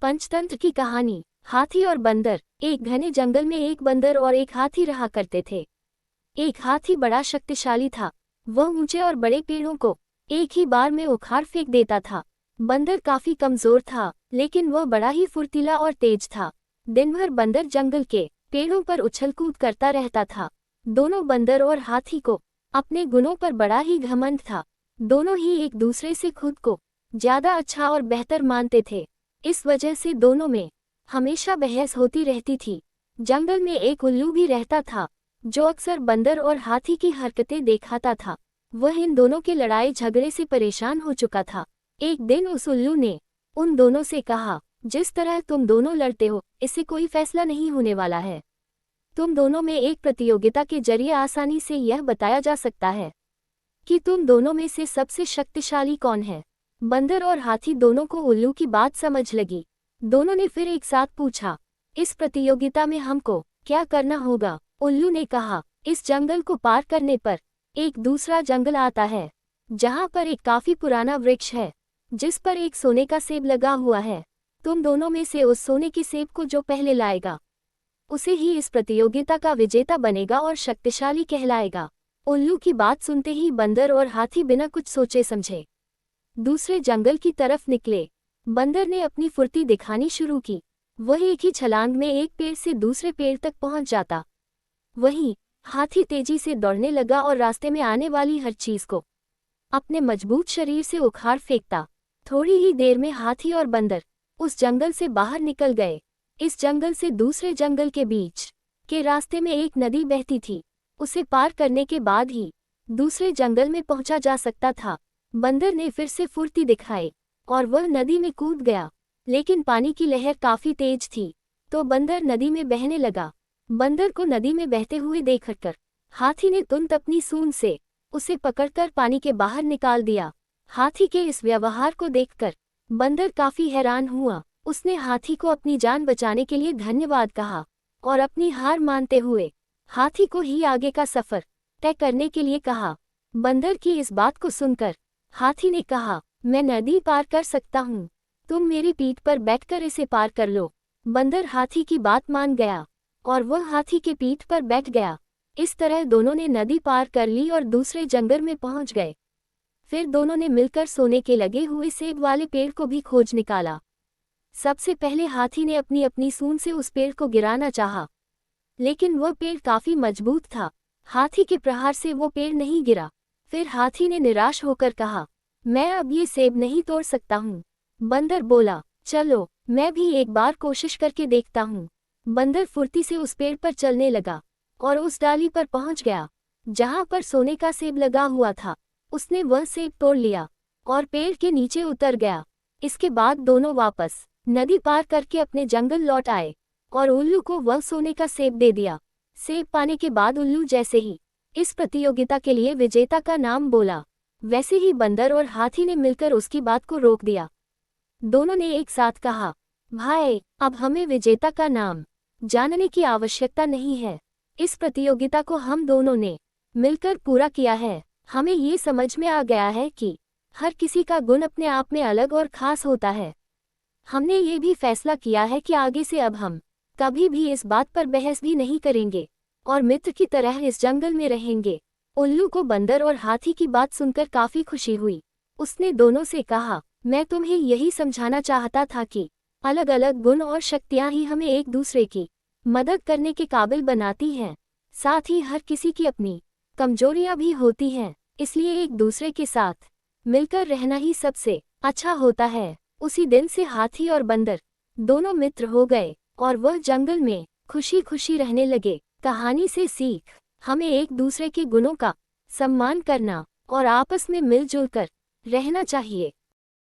पंचतंत्र की कहानी। हाथी और बंदर। एक घने जंगल में एक बंदर और एक हाथी रहा करते थे। एक हाथी बड़ा शक्तिशाली था। वह ऊंचे और बड़े पेड़ों को एक ही बार में उखाड़ फेंक देता था। बंदर काफी कमजोर था, लेकिन वह बड़ा ही फुर्तीला और तेज था। दिन भर बंदर जंगल के पेड़ों पर उछल कूद करता रहता था। दोनों बंदर और हाथी को अपने गुणों पर बड़ा ही घमंड था। दोनों ही एक दूसरे से खुद को ज्यादा अच्छा और बेहतर मानते थे। इस वजह से दोनों में हमेशा बहस होती रहती थी। जंगल में एक उल्लू भी रहता था, जो अक्सर बंदर और हाथी की हरकतें दिखाता था। वह इन दोनों के लड़ाई झगड़े से परेशान हो चुका था। एक दिन उस उल्लू ने उन दोनों से कहा, जिस तरह तुम दोनों लड़ते हो, इससे कोई फैसला नहीं होने वाला है। तुम दोनों में एक प्रतियोगिता के जरिए आसानी से यह बताया जा सकता है कि तुम दोनों में से सबसे शक्तिशाली कौन है। बंदर और हाथी दोनों को उल्लू की बात समझ लगी। दोनों ने फिर एक साथ पूछा, इस प्रतियोगिता में हमको क्या करना होगा? उल्लू ने कहा, इस जंगल को पार करने पर एक दूसरा जंगल आता है, जहाँ पर एक काफी पुराना वृक्ष है, जिस पर एक सोने का सेब लगा हुआ है। तुम दोनों में से उस सोने के सेब को जो पहले लाएगा, उसे ही इस प्रतियोगिता का विजेता बनेगा और शक्तिशाली कहलाएगा। उल्लू की बात सुनते ही बंदर और हाथी बिना कुछ सोचे समझे दूसरे जंगल की तरफ निकले। बंदर ने अपनी फुर्ती दिखानी शुरू की। वह एक ही छलांग में एक पेड़ से दूसरे पेड़ तक पहुंच जाता। वहीं हाथी तेजी से दौड़ने लगा और रास्ते में आने वाली हर चीज को अपने मजबूत शरीर से उखाड़ फेंकता। थोड़ी ही देर में हाथी और बंदर उस जंगल से बाहर निकल गए। इस जंगल से दूसरे जंगल के बीच के रास्ते में एक नदी बहती थी। उसे पार करने के बाद ही दूसरे जंगल में पहुंचा जा सकता था। बंदर ने फिर से फुर्ती दिखाई और वह नदी में कूद गया, लेकिन पानी की लहर काफी तेज थी, तो बंदर नदी में बहने लगा। बंदर को नदी में बहते हुए देखकर हाथी ने तुरंत अपनी सूंड से उसे पकड़कर पानी के बाहर निकाल दिया। हाथी के इस व्यवहार को देखकर बंदर काफी हैरान हुआ। उसने हाथी को अपनी जान बचाने के लिए धन्यवाद कहा और अपनी हार मानते हुए हाथी को ही आगे का सफर तय करने के लिए कहा। बंदर की इस बात को सुनकर हाथी ने कहा, मैं नदी पार कर सकता हूँ, तुम मेरी पीठ पर बैठकर इसे पार कर लो। बंदर हाथी की बात मान गया और वह हाथी के पीठ पर बैठ गया। इस तरह दोनों ने नदी पार कर ली और दूसरे जंगल में पहुंच गए। फिर दोनों ने मिलकर सोने के लगे हुए सेब वाले पेड़ को भी खोज निकाला। सबसे पहले हाथी ने अपनी अपनी सूंड से उस पेड़ को गिराना चाहा, लेकिन वह पेड़ काफी मजबूत था। हाथी के प्रहार से वो पेड़ नहीं गिरा। फिर हाथी ने निराश होकर कहा, मैं अब ये सेब नहीं तोड़ सकता हूँ। बंदर बोला, चलो मैं भी एक बार कोशिश करके देखता हूँ। बंदर फुर्ती से उस पेड़ पर चलने लगा और उस डाली पर पहुंच गया, जहाँ पर सोने का सेब लगा हुआ था। उसने वह सेब तोड़ लिया और पेड़ के नीचे उतर गया। इसके बाद दोनों वापस नदी पार करके अपने जंगल लौट आए और उल्लू को वह सोने का सेब दे दिया। सेब पाने के बाद उल्लू जैसे ही इस प्रतियोगिता के लिए विजेता का नाम बोला, वैसे ही बंदर और हाथी ने मिलकर उसकी बात को रोक दिया। दोनों ने एक साथ कहा, भाई, अब हमें विजेता का नाम जानने की आवश्यकता नहीं है। इस प्रतियोगिता को हम दोनों ने मिलकर पूरा किया है। हमें ये समझ में आ गया है कि हर किसी का गुण अपने आप में अलग और खास होता है। हमने ये भी फैसला किया है कि आगे से अब हम कभी भी इस बात पर बहस भी नहीं करेंगे और मित्र की तरह इस जंगल में रहेंगे। उल्लू को बंदर और हाथी की बात सुनकर काफी खुशी हुई। उसने दोनों से कहा, मैं तुम्हें यही समझाना चाहता था कि अलग अलग गुण और शक्तियां ही हमें एक दूसरे की मदद करने के काबिल बनाती हैं। साथ ही हर किसी की अपनी कमजोरियां भी होती हैं, इसलिए एक दूसरे के साथ मिलकर रहना ही सबसे अच्छा होता है। उसी दिन से हाथी और बंदर दोनों मित्र हो गए और वह जंगल में खुशी खुशी रहने लगे। कहानी से सीख, हमें एक दूसरे के गुणों का सम्मान करना और आपस में मिलजुल कर रहना चाहिए।